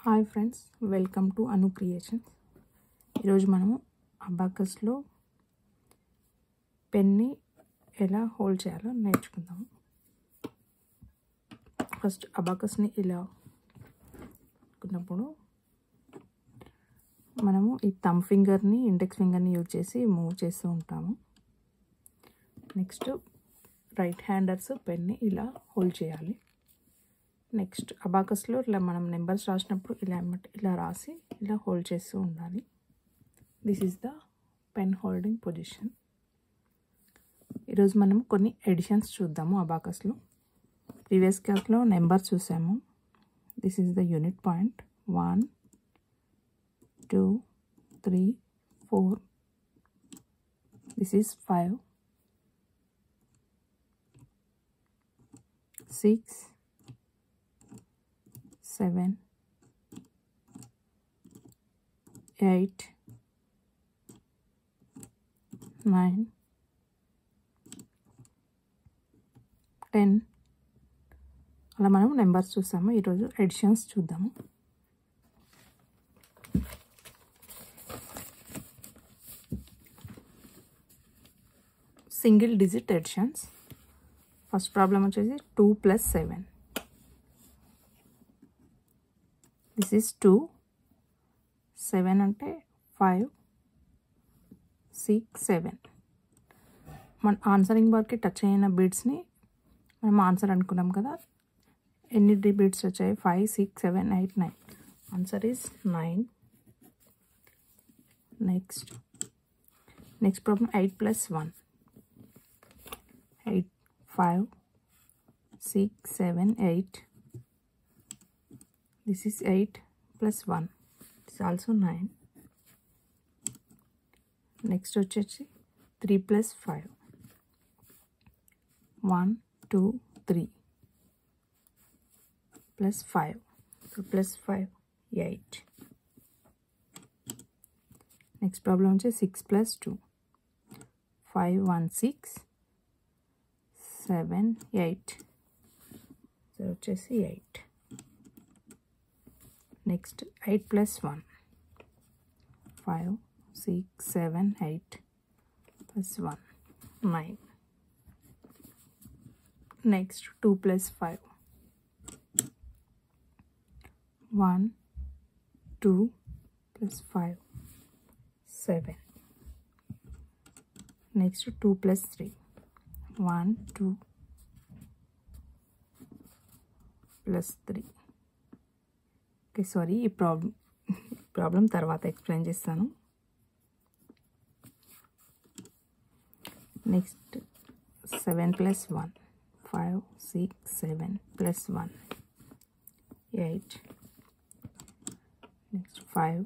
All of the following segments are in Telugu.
Hi friends, welcome to Anu creations. ఈరోజు మనము అబాకస్లో పెన్ని ఎలా హోల్డ్ చేయాలో నేర్చుకుందాము. ఫస్ట్ అబాకస్ని ఇలా అనుకున్నప్పుడు మనము ఈ థంబ్ ఫింగర్ని ఇండెక్స్ ఫింగర్ని యూజ్ చేసి మూవ్ చేస్తూ ఉంటాము. నెక్స్ట్ రైట్ హ్యాండర్స్ పెన్ని ఇలా హోల్డ్ చేయాలి. నెక్స్ట్ అబాకస్లో ఇలా మనం నెంబర్స్ రాసినప్పుడు ఇలా రాసి ఇలా హోల్డ్ చేస్తూ ఉండాలి. This is the pen holding position. ఈరోజు మనం కొన్ని ఎడిషన్స్ చూద్దాము అబాకస్లో. ప్రీవియస్ క్లాస్లో నెంబర్స్ చూసాము. This is the unit point 1 2 3 4. This is 5 6 7 8 9 10. అలా మనం నెంబర్స్ చూసాము. ఈరోజు ఎడిషన్స్ చూద్దాము. Single digit editions. First problem వచ్చేసి 2 + 7. This is 2. 7 అంటే 5 6 7. మన ఆన్సరింగ్ బార్కి టచ్ అయిన బీడ్స్ని మనం ఆన్సర్ అనుకున్నాం కదా. ఎన్ని బీడ్స్ వచ్చాయి? 5 6 7 8 9. Answer is 9. Next problem 8 + 1. 8 5 6 7 8. This is 8 + 1. It is also 9. Next వచ్చేసి 3 + 5. 1 2 3 + 5. 2 + 5 8. Next problem వచ్చేసి 6 + 2. 5 1 6 7 8. సో వచ్చేసి 8. Next 8 + 1. 5 6 7 8 + 1 9. Next 2 + 5. 1 2 + 5 7. Next 2 + 3. 1 2 + 3. Okay, sorry, ఈ ప్రాబ్లం తర్వాత ఎక్స్ప్లెయిన్ చేస్తాను. నెక్స్ట్ 7 + 1. 5 6 7 + 1 8. నెక్స్ట్ 5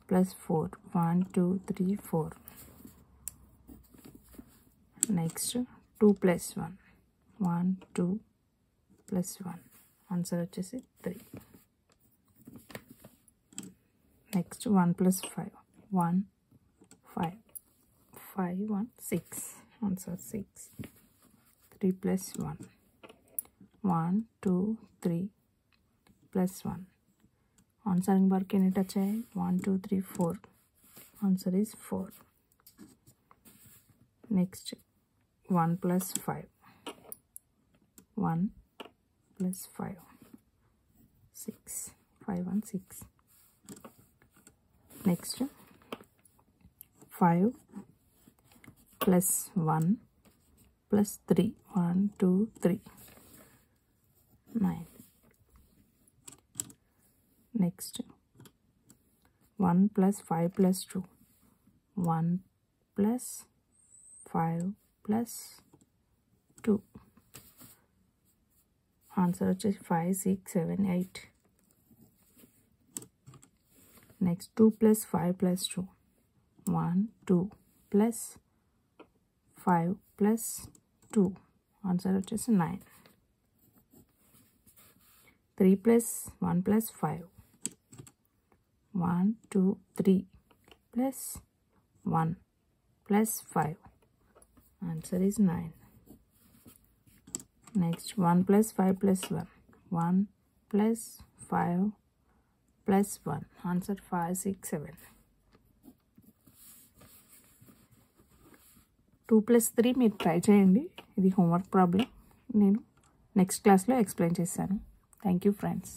+ 4. 1 2 3 4. నెక్స్ట్ 2 + 1. 1 2 + 1. ఆన్సర్ వచ్చేసి 3. నెక్స్ట్ 1 + 5. 1 5 5 1 6. ఆన్సర్ 6. 3 + 1. 1 2 3 + 1. ఆన్సరింగ్ బార్కి ఎన్ని టచ్ అయ్యాయి? 1 2 3 4. Answer is 4. Next 1 + 5. 1 + 5 6. 5 1 6. Next 5 + 1 + 3. 1 2 3 9. Next 1 + 5 + 2. 1 + 5 + 2. Answer వచ్చేసి 5 6 7 8. నెక్స్ట్ 2 + 5 + 2. 1 2 + 5 + 2. ఆన్సర్ వచ్చేసి 9. 3 + 1 + 5. 1 2 3 + 1 + 5. Answer is 9. Next 1 + 5 + 1. 1 + 5 plus 1 answer 5 6 7. 2 plus 3 మీరు ట్రై చేయండి. ఇది హోంవర్క్ ప్రాబ్లం నేను నెక్స్ట్ క్లాస్లో ఎక్స్ప్లెయిన్ చేస్తాను. Thank you friends.